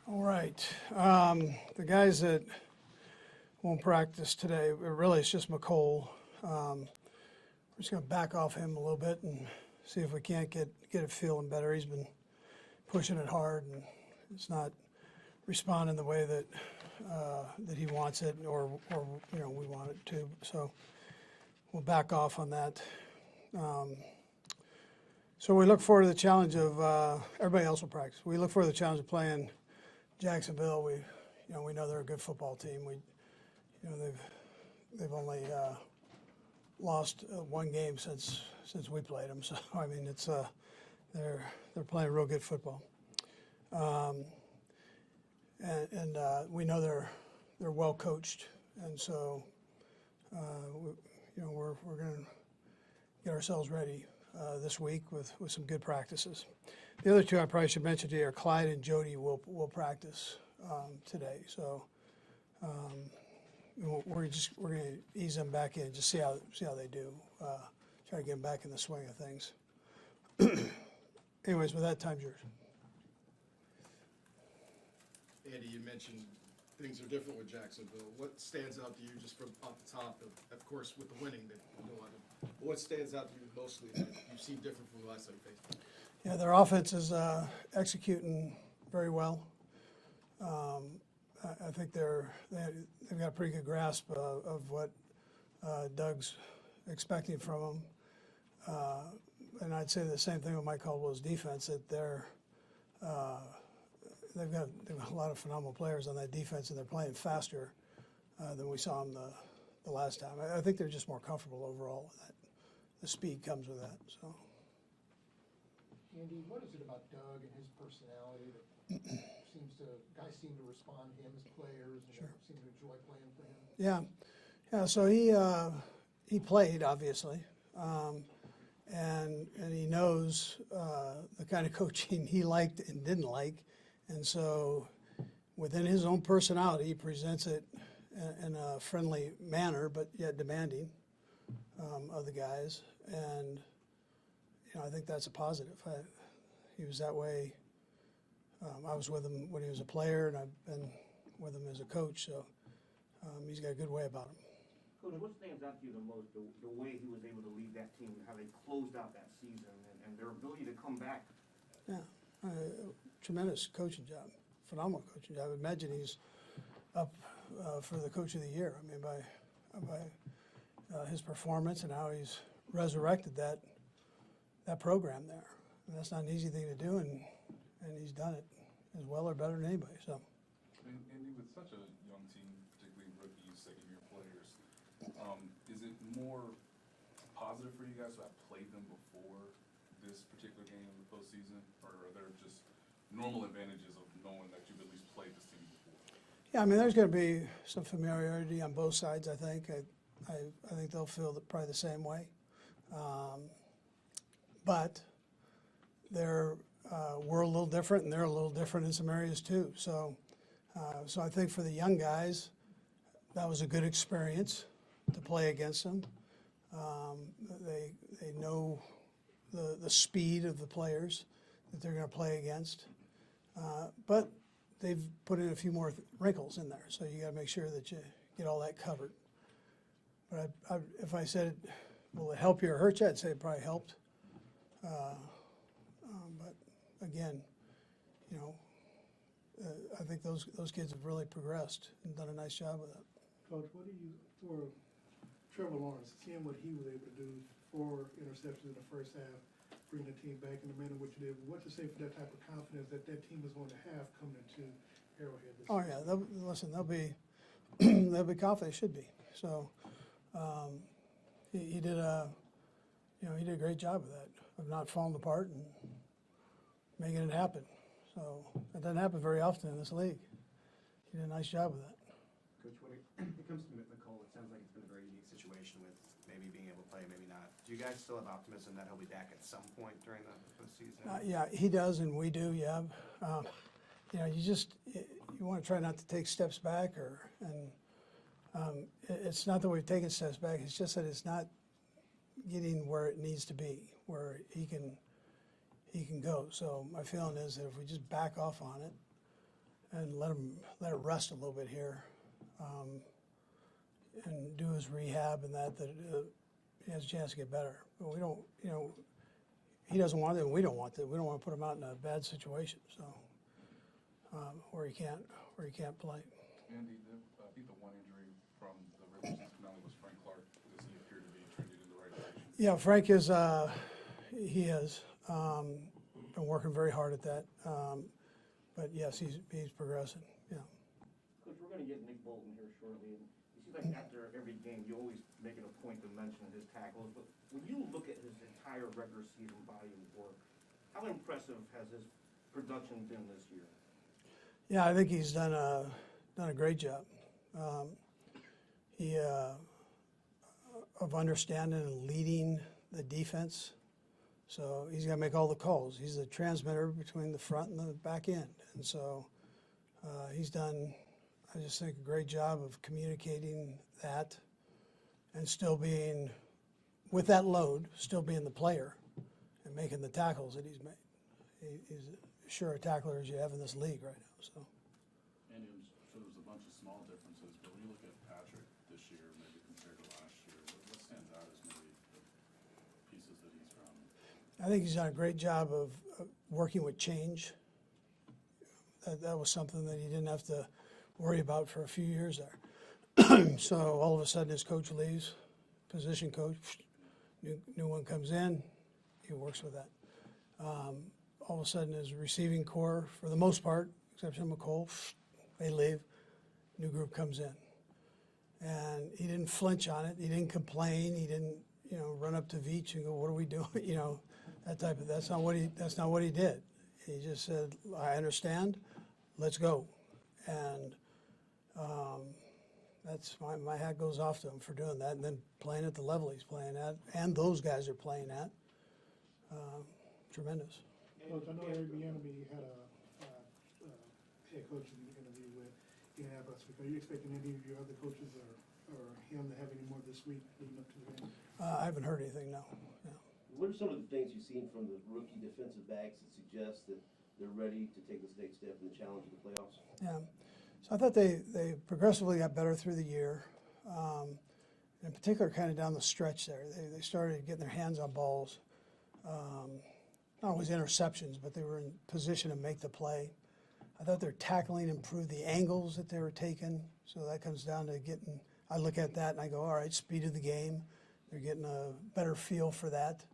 All right. The guys that won't practice today, really it's just McCole. We're just going to back off him a little bit and see if we can't get it feeling better. He's been pushing it hard and it's not responding the way that that he wants it or we want it to. So we'll back off on that. So we look forward to the challenge of everybody else will practice. We look forward to the challenge of playing Jacksonville. We know they're a good football team. They've only lost one game since we played them. So I mean it's they're playing real good football. And we know they're well coached, and so we're going to get ourselves ready this week with some good practices. The other two I probably should mention to you are Clyde and Jody will practice today. So we're going to ease them back in, just see how they do. Try to get them back in the swing of things. Anyways, with that, time's yours. Andy, you mentioned things are different with Jacksonville. What stands out to you just from off the top? Of course, with the winning, what stands out to you mostly that you've seen different from the last time you faced them? Yeah, their offense is executing very well. I think they've got a pretty good grasp of what Doug's expecting from them. And I'd say the same thing with Mike Caldwell's defense, that they've got a lot of phenomenal players on that defense, and they're playing faster than we saw them the last time. I think they're just more comfortable overall with that. The speed comes with that. So, Andy, what is it about Doug and his personality that guys seem to respond to him as players and Sure. seem to enjoy playing for him? Yeah. So he played obviously, and he knows the kind of coaching he liked and didn't like. And so within his own personality, he presents it in a friendly manner, but yet demanding of the guys. And, I think that's a positive. He was that way. I was with him when he was a player, and I've been with him as a coach. So he's got a good way about him. Coach, what stands out to you the most, the way he was able to lead that team, how they closed out that season, and their ability to come back? Yeah. Tremendous coaching job, phenomenal coaching job. I imagine he's up for the coach of the year. I mean, by his performance and how he's resurrected that program there. And that's not an easy thing to do, and he's done it as well or better than anybody. So. Andy, with such a young team, particularly rookies, second-year players, is it more positive for you guys to have played them before this particular game in the postseason, or are there just normal advantages of knowing that you've at least played this team before? Yeah, I mean, there's going to be some familiarity on both sides, I think. I think they'll feel probably the same way. But we're a little different, and they're a little different in some areas too. So I think for the young guys, that was a good experience to play against them. They know the speed of the players that they're going to play against. But they've put in a few more wrinkles in there, so you got to make sure that you get all that covered. But if I said, will it help you or hurt you, I'd say it probably helped. But again, I think those kids have really progressed and done a nice job with it. Coach, what do you, for Trevor Lawrence, seeing what he was able to do, 4 interceptions in the first half, bring the team back in the manner which you did, what to say for that type of confidence that team is going to have coming into Arrowhead this Oh season? yeah, they'll be they'll be confident. Should be. So he did he did a great job of that, of not falling apart and making it happen. So it doesn't happen very often in this league. He did a nice job of that. Coach, when it comes to McCole, it sounds like it's been a very unique situation with maybe being able to play, maybe not. Do you guys still have optimism that he'll be back at some point during the season? Yeah, he does, and we do. Yeah, you want to try not to take steps back, it's not that we've taken steps back. It's just that it's not getting where it needs to be, where he can go. So my feeling is that if we just back off on it and let it rest a little bit here, and do his rehab and that he has a chance to get better. But we don't, he doesn't want it, and we don't want it. We don't want to put him out in a bad situation, so where he can't play. Andy, I think the one injury from the regular season finale was Frank Clark. Does he appear to be trending in the right direction? Yeah, Frank is, he is, been working very hard at that. But yes, he's progressing, yeah. Coach, we're gonna get Nick Bolton here shortly, and it seems like after every game, you always make it a point to mention his tackles, but when you look at his entire regular season body of work, how impressive has his production been this year? Yeah, I think he's done a great job. Of understanding and leading the defense. So he's got to make all the calls. He's the transmitter between the front and the back end. And so he's done, I just think, a great job of communicating that and still being, with that load, still being the player and making the tackles that he's made. He's as sure a tackler as you have in this league right now. So. And I'm sure there's a bunch of small differences, but when you look at Patrick this year, maybe compared to last year, what stands out as maybe the pieces that he's from? I think he's done a great job of working with change. That was something that he didn't have to worry about for a few years there. So all of a sudden his coach leaves, position coach, new one comes in, he works with that. All of a sudden his receiving core, for the most part, exception of McCole, they leave, new group comes in. And he didn't flinch on it, he didn't complain, he didn't, run up to Veach and go, what are we doing? That type of, that's not what he did. He just said, I understand, let's go. And that's my hat goes off to him for doing that, and then playing at the level he's playing at, and those guys are playing at. Tremendous. Coach, I know Eric Bieniemy had a head coach interview with Indianapolis. Are you expecting any of your other coaches or him to have any more this week leading up to the game? I haven't heard anything, no. What are some of the things you've seen from the rookie defensive backs that suggest that they're ready to take this next step in the challenge of the playoffs? Yeah. So I thought they progressively got better through the year. In particular, kind of down the stretch there. They started getting their hands on balls. Not always interceptions, but they were in position to make the play. I thought their tackling improved the angles that they were taking. So that comes down to getting, I look at that and I go, all right, speed of the game. They're getting a better feel for that.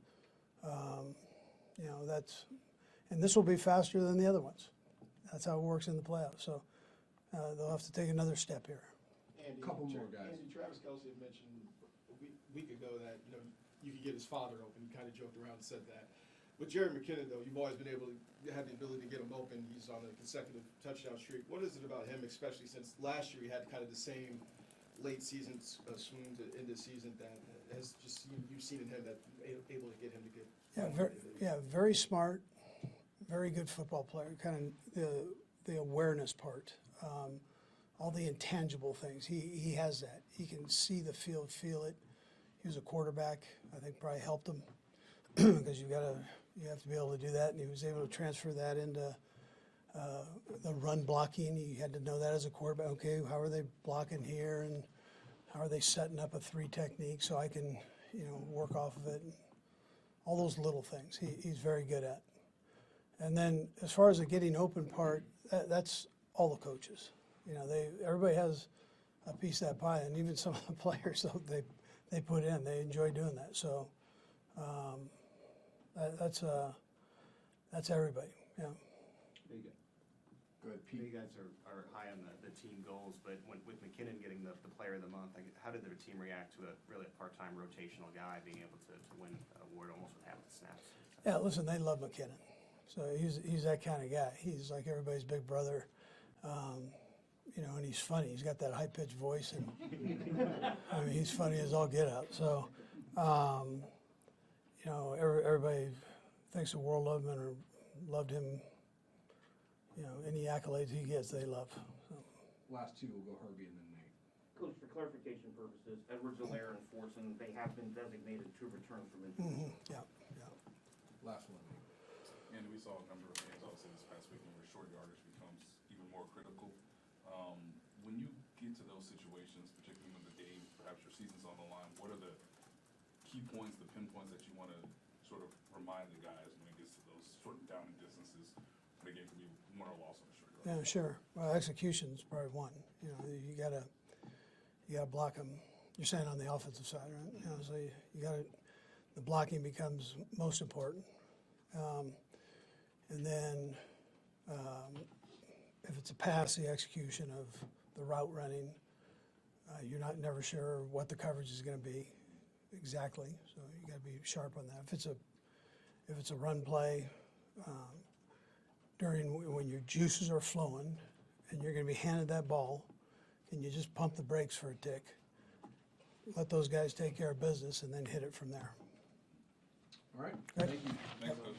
And this will be faster than the other ones. That's how it works in the playoffs. So they'll have to take another step here. Andy, Couple more guys. Andy, Travis Kelce had mentioned a week ago that you could get his father open. You kind of joked around and said that. With Jerick McKinnon, though, you've always been able to have the ability to get him open. He's on a consecutive touchdown streak. What is it about him, especially since last year he had kind of the same late season swoons in this season that has just you've seen in him that able to get him to get Very smart, very good football player. Kind of the awareness part, all the intangible things. He has that. He can see the field, feel it. He was a quarterback. I think probably helped him because you have to be able to do that. And he was able to transfer that into the run blocking. He had to know that as a quarterback. Okay, how are they blocking here, and how are they setting up a 3 technique so I can work off of it. All those little things he's very good at. And then as far as the getting open part, that's all the coaches. Everybody has a piece of that pie, and even some of the players they put in, they enjoy doing that. So that's everybody. Yeah. Go ahead, Pete. You guys are high on the team goals, but with McKinnon getting the player of the month, how did the team react to a part-time rotational guy being able to win an award almost with half the snaps? Yeah, listen, they love McKinnon. So he's that kind of guy. He's like everybody's big brother, and he's funny. He's got that high-pitched voice, and he's funny as all get out. So, everybody thinks the world of him and loved him. Any accolades he gets, they love. So. Last two will go Herbie and then Nate. Coach, for clarification purposes, Edwards-Helaire and Forson, they have been designated to return from injury. Yeah. Last one, Nate. And we saw a number of games also this past week where short yardage becomes even more critical. When you get to those situations, particularly when the game, perhaps your season's on the line, what are the key points, the pinpoints that you want to sort of remind the guys when it gets to those sort of down and distances, when the game can be won or lost on a short yard? Yeah, sure. Well, execution's probably one. You know, you gotta block them. You're saying on the offensive side, right? You know, so the blocking becomes most important. And then if it's a pass, the execution of the route running, you're never sure what the coverage is going to be exactly. So you got to be sharp on that. If it's a run play, when your juices are flowing and you're going to be handed that ball, can you just pump the brakes for a tick? Let those guys take care of business and then hit it from there. All right, Great. thank you. Thanks, Coach.